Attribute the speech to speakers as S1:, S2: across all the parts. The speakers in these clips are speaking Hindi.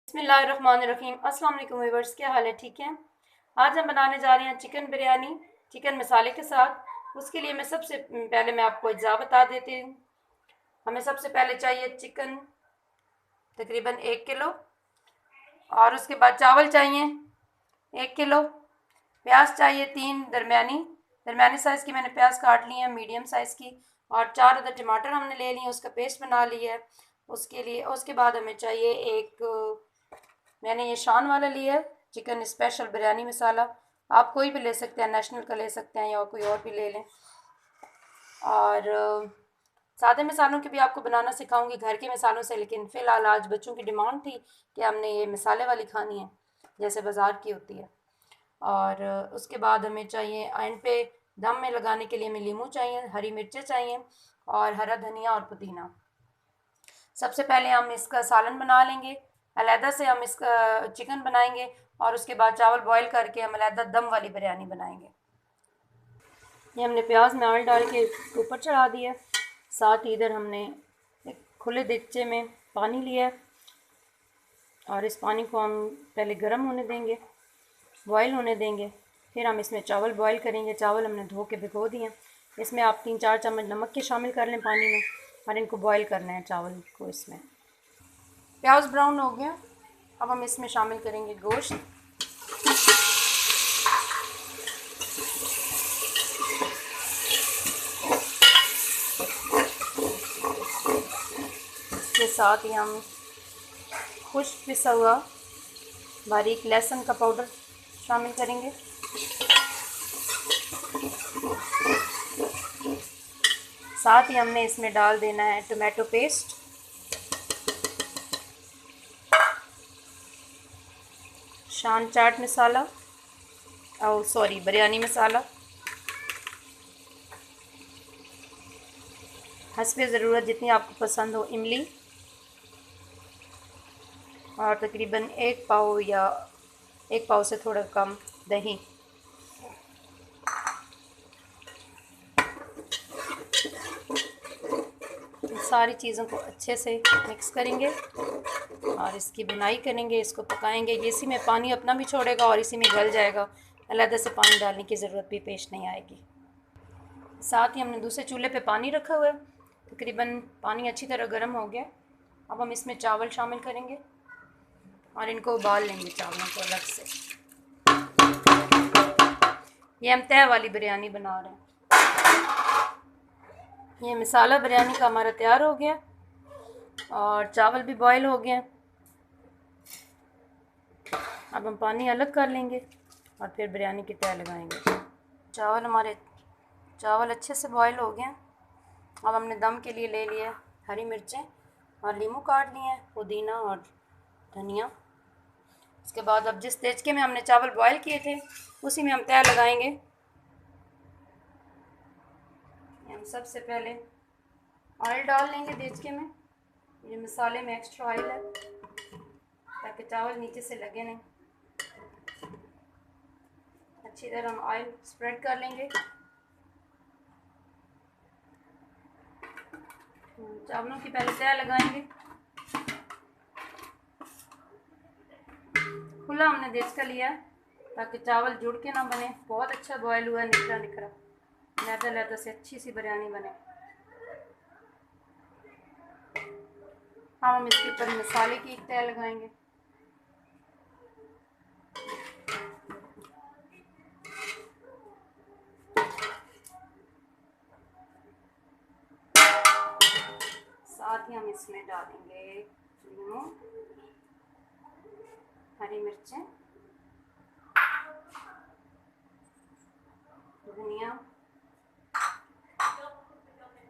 S1: बिस्मिल्लाहिर्रहमानिर्रहीम। अस्सलाम वालेकुम व्यूअर्स, क्या हाल है? ठीक है। आज हम बनाने जा रहे हैं चिकन बिरयानी चिकन मसाले के साथ। उसके लिए सबसे पहले मैं आपको अज्जा बता देती हूँ। हमें सबसे पहले चाहिए चिकन तकरीबन 1 किलो, और उसके बाद चावल चाहिए 1 किलो, प्याज चाहिए 3 दरमियानी साइज़ की मैंने प्याज काट ली है, मीडियम साइज़ की, और 4 अदर टमाटर हमने ले लिए, उसका पेस्ट बना लिया है। उसके बाद हमें चाहिए मैंने ये शान वाला लिया है, चिकन स्पेशल बिरयानी मसाला। आप कोई भी ले सकते हैं, नेशनल का ले सकते हैं या कोई और भी ले लें। और सादे मसालों की भी आपको बनाना सिखाऊंगी, घर के मसालों से, लेकिन फ़िलहाल आज बच्चों की डिमांड थी कि हमने ये मसाले वाली खानी है जैसे बाज़ार की होती है। और उसके बाद हमें चाहिए एंड पे दम में लगाने के लिए हमें लीमू चाहिए, हरी मिर्चें चाहिए और हरा धनिया और पुदीना। सबसे पहले हम इसका सालन बना लेंगे, अलहदा से हम इसका चिकन बनाएंगे, और उसके बाद चावल बॉईल करके हम अलहदा दम वाली बिरयानी बनाएंगे। ये हमने प्याज में ऑयल डाल के ऊपर चढ़ा दिया। साथ ही इधर हमने एक खुले देगचे में पानी लिया है, और इस पानी को हम पहले गर्म होने देंगे, बॉईल होने देंगे। फिर हम इसमें चावल बॉईल करेंगे। चावल हमने धो के भिगो दिए। इसमें आप 3-4 चम्मच नमक के शामिल कर लें पानी में, और इनको बॉईल करना है चावल को। इसमें प्याज ब्राउन हो गया, अब हम इसमें शामिल करेंगे गोश्त। इसके साथ ही हम खुश्क पिसा हुआ बारीक लहसुन का पाउडर शामिल करेंगे। साथ ही हमने इसमें डाल देना है टोमेटो पेस्ट, शान चाट मसाला, बिरयानी मसाला, हस्बे ज़रूरत जितनी आपको पसंद हो, इमली, और तकरीबन 1 पाव या 1 पाव से थोड़ा कम दही। सारी चीज़ों को अच्छे से मिक्स करेंगे और इसकी बुनाई करेंगे, इसको पकाएंगे। ये इसी में पानी अपना भी छोड़ेगा और इसी में गल जाएगा, अलग से पानी डालने की ज़रूरत भी पेश नहीं आएगी। साथ ही हमने दूसरे चूल्हे पे पानी रखा हुआ है, तकरीबन पानी अच्छी तरह गर्म हो गया। अब हम इसमें चावल शामिल करेंगे और इनको उबाल लेंगे चावलों को अलग से। ये हम तह वाली बिरयानी बना रहे हैं। ये मसाला बिरयानी का हमारा तैयार हो गया और चावल भी बॉईल हो गए। अब हम पानी अलग कर लेंगे और फिर बिरयानी की तह लगाएंगे। चावल अच्छे से बॉईल हो गए। अब हमने दम के लिए ले लिया हरी मिर्चें और नींबू काट लिए, पुदीना और धनिया। इसके बाद अब जिस देचके में हमने चावल बॉईल किए थे उसी में हम तह लगाएंगे। हम सबसे पहले ऑयल डाल लेंगे देचके में। ये मसाले में एक्स्ट्रा ऑयल है ताकि चावल नीचे से लगे नहीं। अच्छी तरह हम ऑयल स्प्रेड कर लेंगे। चावलों की पहले तह लगाएंगे। खुला हमने देचका लिया ताकि चावल जुड़ के ना बने। बहुत अच्छा बॉयल हुआ, निकरा निकरा लहदा से अच्छी सी बिरयानी बने। हम इसके ऊपर मसाले की एक तह लगाएंगे। साथ ही हम इसमें डालेंगे नींबू, हरी मिर्चें, धनिया,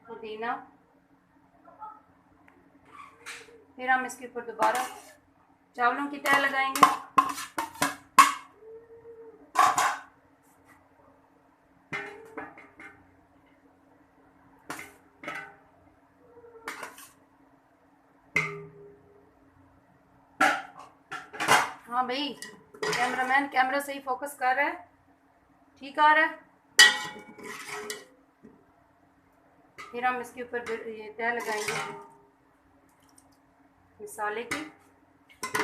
S1: पुदीना। फिर हम इसके ऊपर दोबारा चावलों की तह लगाएंगे। हाँ भाई, कैमरामैन कैमरा सही फोकस कर रहा है, ठीक आ रहा है। फिर हम इसके ऊपर ये तह लगाएंगे मसाले की।